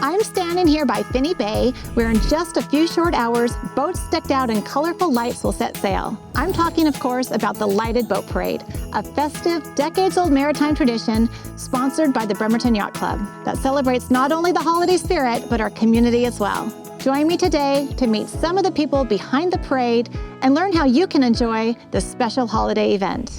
I'm standing here by Finney Bay, where in just a few short hours, boats decked out in colorful lights will set sail. I'm talking, of course, about the Lighted Boat Parade, a festive, decades-old maritime tradition sponsored by the Bremerton Yacht Club that celebrates not only the holiday spirit, but our community as well. Join me today to meet some of the people behind the parade and learn how you can enjoy this special holiday event.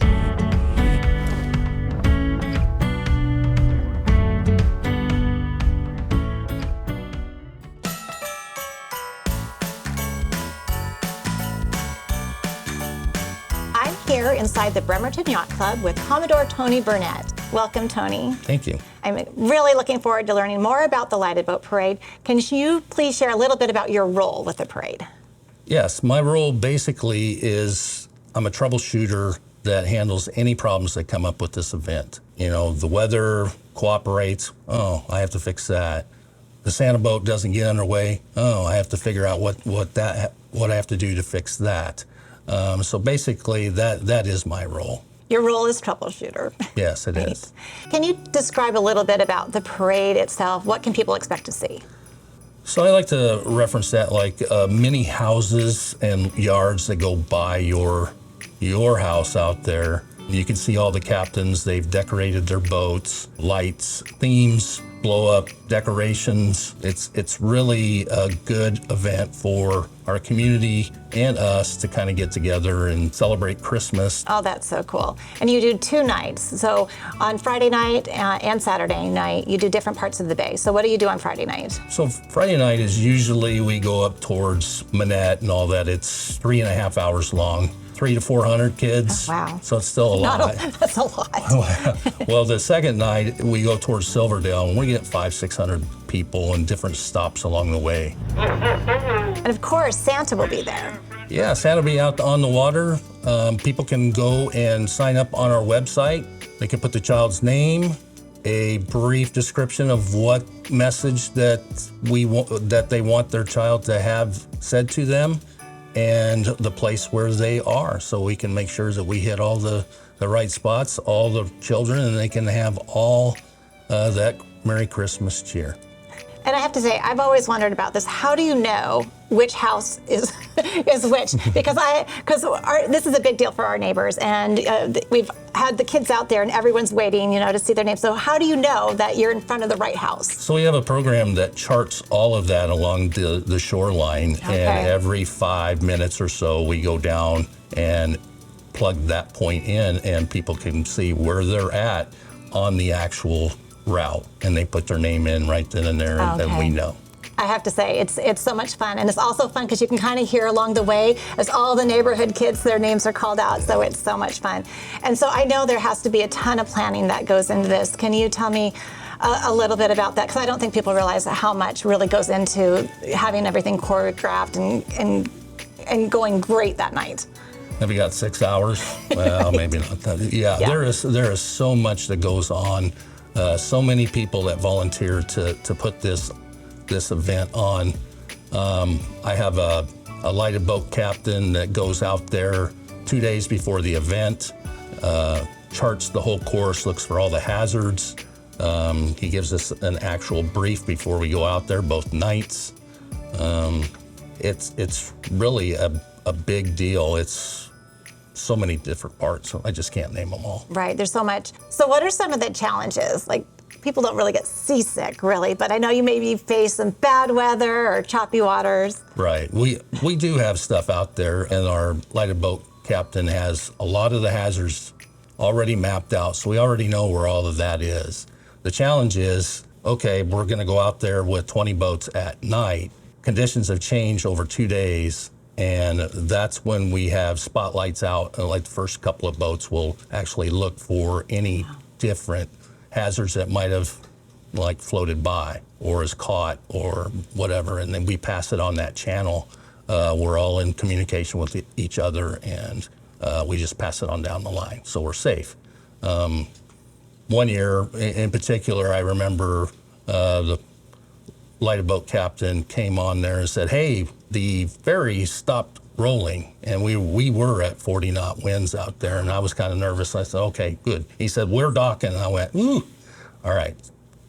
I'm here inside the Bremerton Yacht Club with Commodore Tony Burnett. Welcome, Tony. Thank you. I'm really looking forward to learning more about the Lighted Boat Parade. Can you please share a little bit about your role with the parade? Yes, my role basically is I'm a troubleshooter that handles any problems that come up with this event. You know, the weather cooperates, oh, I have to fix that. The Santa boat doesn't get underway, oh, I have to figure out what I have to do to fix that. So basically that is my role. Your role is troubleshooter. Yes, it is. Can you describe a little bit about the parade itself? What can people expect to see? So I like to reference that like many houses and yards that go by your house out there. You can see all the captains, they've decorated their boats, lights, themes, blow up decorations. It's really a good event for our community and us to kind of get together and celebrate Christmas. Oh, that's so cool. And you do 2 nights. So on Friday night and Saturday night, you do different parts of the bay. So what do you do on Friday night? So Friday night is usually we go up towards Manette and all that. It's 3.5 hours long. 300 to 400 kids. Oh, wow. So it's still a lot. That's a lot. Well, the second night we go towards Silverdale and we get 500-600 people and different stops along the way. And of course, Santa will be there. Yeah, Santa will be out on the water. People can go and sign up on our website. They can put the child's name, a brief description of what message that they want their child to have said to them, and the place where they are, so we can make sure that we hit all the right spots, all the children, and they can have all that Merry Christmas cheer. And I have to say, I've always wondered about this. How do you know which house is which? Because this is a big deal for our neighbors, and we've had the kids out there, and everyone's waiting, to see their names. So how do you know that you're in front of the right house? So we have a program that charts all of that along the shoreline, okay. And every 5 minutes or so, we go down and plug that point in, and people can see where they're at on the actual route, and they put their name in right then and there, and then we know. I have to say, it's so much fun, and it's also fun because you can kind of hear along the way as all the neighborhood kids, their names are called out, so it's so much fun. And so I know there has to be a ton of planning that goes into this. Can you tell me a little bit about that? Because I don't think people realize how much really goes into having everything choreographed and going great that night. Have you got 6 hours? Well, maybe not that. Yeah, there is so much that goes on. So many people that volunteer to put this event on. I have a lighted boat captain that goes out there 2 days before the event, charts the whole course, looks for all the hazards. He gives us an actual brief before we go out there, both nights. It's really a big deal. It's so many different parts, so I just can't name them all. Right, there's so much. So what are some of the challenges? Like, people don't really get seasick, really, but I know you maybe face some bad weather or choppy waters. Right, we do have stuff out there, and our lighted boat captain has a lot of the hazards already mapped out, so we already know where all of that is. The challenge is, okay, we're gonna go out there with 20 boats at night. Conditions have changed over 2 days, and that's when we have spotlights out, and like the first couple of boats will actually look for any different hazards that might have like floated by or is caught or whatever, and then we pass it on that channel. We're all in communication with each other, and we just pass it on down the line, so we're safe. One year in particular, I remember the lighted boat captain came on there and said, hey, the ferry stopped rolling, and we were at 40 knot winds out there, and I was kind of nervous. I said, okay, good. He said, we're docking, and I went, ooh, all right.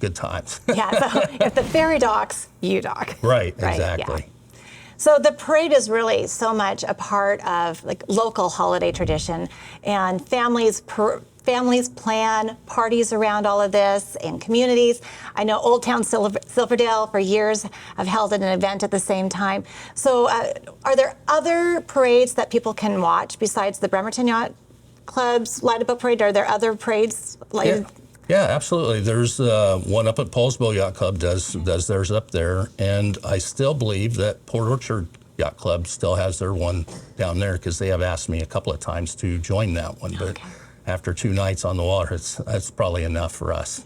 good times. Yeah, so if the ferry docks, you dock. Right, Right, exactly. yeah. So the parade is really so much a part of like local holiday tradition, and families plan parties around all of this in communities. I know Old Town Silverdale for years have held an event at the same time. So are there other parades that people can watch besides the Bremerton Yacht Club's Lighted Boat Parade? Are there other parades? Yeah, absolutely. There's one up at Paulsville Yacht Club does theirs up there, and I still believe that Port Orchard Yacht Club still has their one down there because they have asked me a couple of times to join that one. But after 2 nights on the water, that's probably enough for us.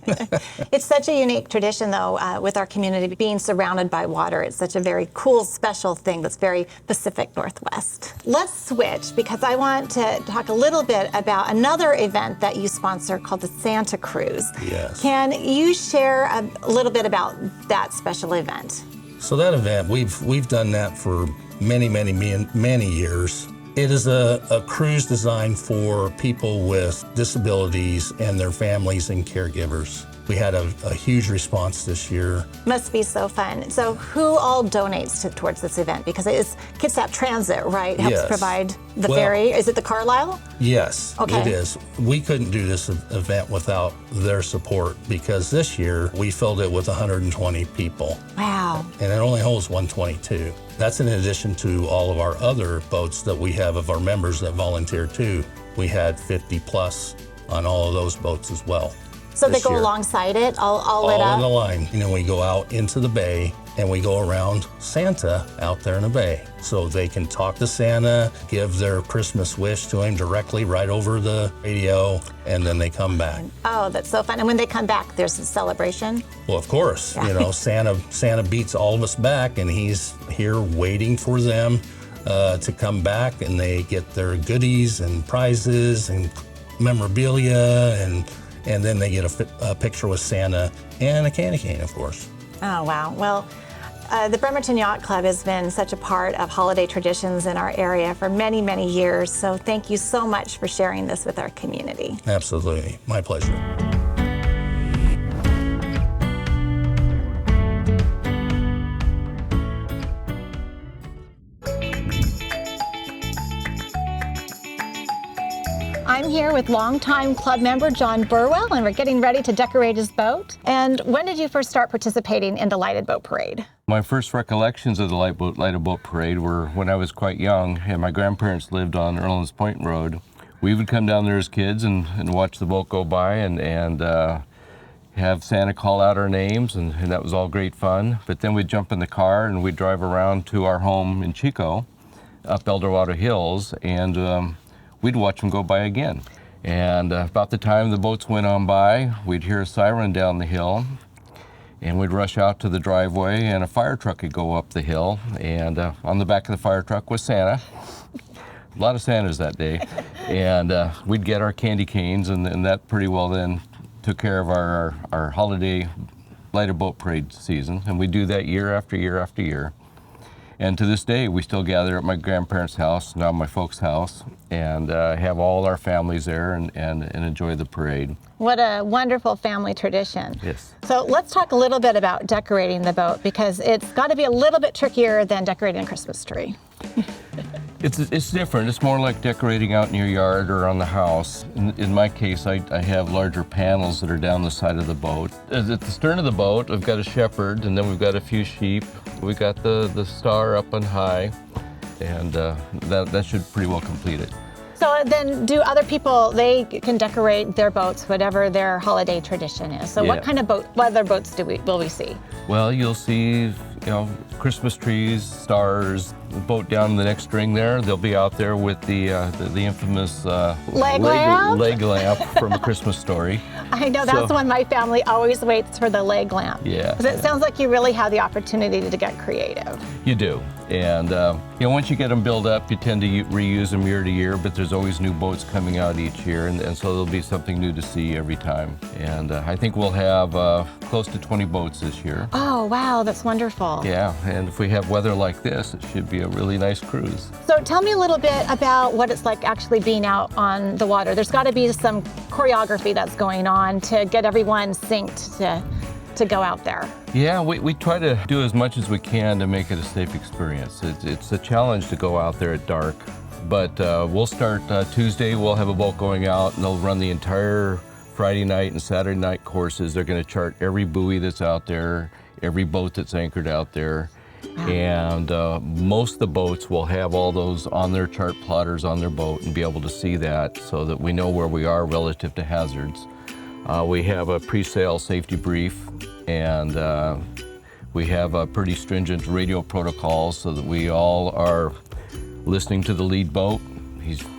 It's such a unique tradition, though, with our community being surrounded by water. It's such a very cool, special thing that's very Pacific Northwest. Let's switch because I want to talk a little bit about another event that you sponsor called the Santa Cruise. Yes. Can you share a little bit about that special event? So that event, we've done that for many years. It is a cruise designed for people with disabilities and their families and caregivers. We had a huge response this year. Must be so fun. So who all donates towards this event? Because it is Kitsap Transit, right? Helps Yes. provide the ferry. Is it the Carlisle? Yes, Okay. it is. We couldn't do this event without their support because this year we filled it with 120 people. Wow. And it only holds 122. That's in addition to all of our other boats that we have of our members that volunteer too. We had 50 plus on all of those boats as well. So they this go year. alongside it, all lit All up? in the line. You know, we go out into the bay and we go around Santa out there in the bay. So they can talk to Santa, give their Christmas wish to him directly right over the radio, and then they come back. Oh, that's so fun. And when they come back, there's a celebration? Well, of course, you know, Santa beats all of us back, and he's here waiting for them to come back, and they get their goodies and prizes and memorabilia, and then they get a picture with Santa and a candy cane, of course. Oh, wow. Well, the Bremerton Yacht Club has been such a part of holiday traditions in our area for many years. So thank you so much for sharing this with our community. Absolutely. My pleasure. I'm here with longtime club member John Burwell, and we're getting ready to decorate his boat. And when did you first start participating in the Lighted Boat Parade? My first recollections of the Lighted Boat Parade were when I was quite young, and my grandparents lived on Erlin's Point Road. We would come down there as kids and watch the boat go by and have Santa call out our names, and that was all great fun. But then we'd jump in the car and we'd drive around to our home in Chico, up Eldorado Hills, and we'd watch them go by again. And about the time the boats went on by, we'd hear a siren down the hill, and we'd rush out to the driveway, and a fire truck would go up the hill, and on the back of the fire truck was Santa. A lot of Santas that day. And we'd get our candy canes, and that pretty well then took care of our holiday Lighted Boat Parade season, and we do that year after year after year. And to this day, we still gather at my grandparents' house, now my folks' house, and have all our families there and enjoy the parade. What a wonderful family tradition. Yes. So let's talk a little bit about decorating the boat, because it's got to be a little bit trickier than decorating a Christmas tree. It's different. It's more like decorating out in your yard or on the house. In my case, I have larger panels that are down the side of the boat. At the stern of the boat, I've got a shepherd, and then we've got a few sheep. We've got the star up on high, and that should pretty well complete it. So then do other people, they can decorate their boats, whatever their holiday tradition is. So what Yeah. kind of what other boats will we see? Well, you'll see, Christmas trees, stars. The boat down the next string there, they'll be out there with the infamous Leg lamp from A Christmas Story. I know that's So- one my family always waits for, the leg lamp. Yeah. 'Cause it sounds like you really have the opportunity to get creative. You do, and once you get them built up, you tend to reuse them year to year. But there's always new boats coming out each year, and so there'll be something new to see every time. And I think we'll have close to 20 boats this year. Oh, wow, that's wonderful. Yeah, and if we have weather like this, it should be a really nice cruise. So tell me a little bit about what it's like actually being out on the water. There's got to be some choreography that's going on to get everyone synced to to go out there? Yeah, we try to do as much as we can to make it a safe experience. It's a challenge to go out there at dark, but we'll start Tuesday. We'll have a boat going out, and they'll run the entire Friday night and Saturday night courses. They're going to chart every buoy that's out there, every boat that's anchored out there. Wow. And most of the boats will have all those on their chart plotters on their boat and be able to see that so that we know where we are relative to hazards. We have a pre-sail safety brief, and we have a pretty stringent radio protocols so that we all are listening to the lead boat.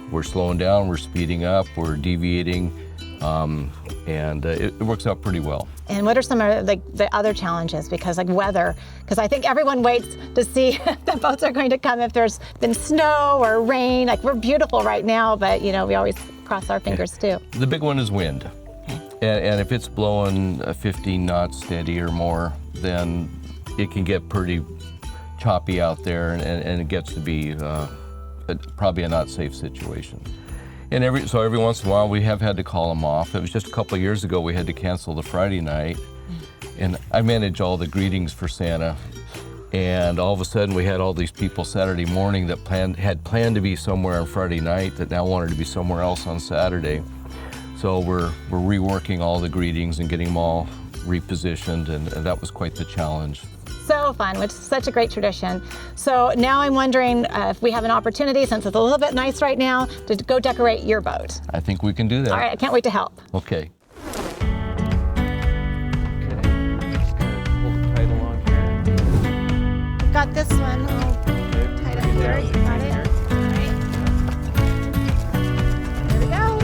We're slowing down, we're speeding up, we're deviating, and it works out pretty well. And what are some of the other challenges? Because like weather, because I think everyone waits to see if the boats are going to come if there's been snow or rain. Like we're beautiful right now, but you know, we always cross our fingers too. The big one is wind. And if it's blowing 15 knots steady or more, then it can get pretty choppy out there, and it gets to be probably a not safe situation. And so every once in a while we have had to call them off. It was just a couple of years ago we had to cancel the Friday night, and I manage all the greetings for Santa. And all of a sudden we had all these people Saturday morning that had planned to be somewhere on Friday night that now wanted to be somewhere else on Saturday. So we're reworking all the greetings and getting them all repositioned, and that was quite the challenge. So fun, which is such a great tradition. So now I'm wondering if we have an opportunity, since it's a little bit nice right now, to go decorate your boat. I think we can do that. All right, I can't wait to help. Okay. Pull the tight along here. I've got this one all tied up here. You got it? All right. Here we go.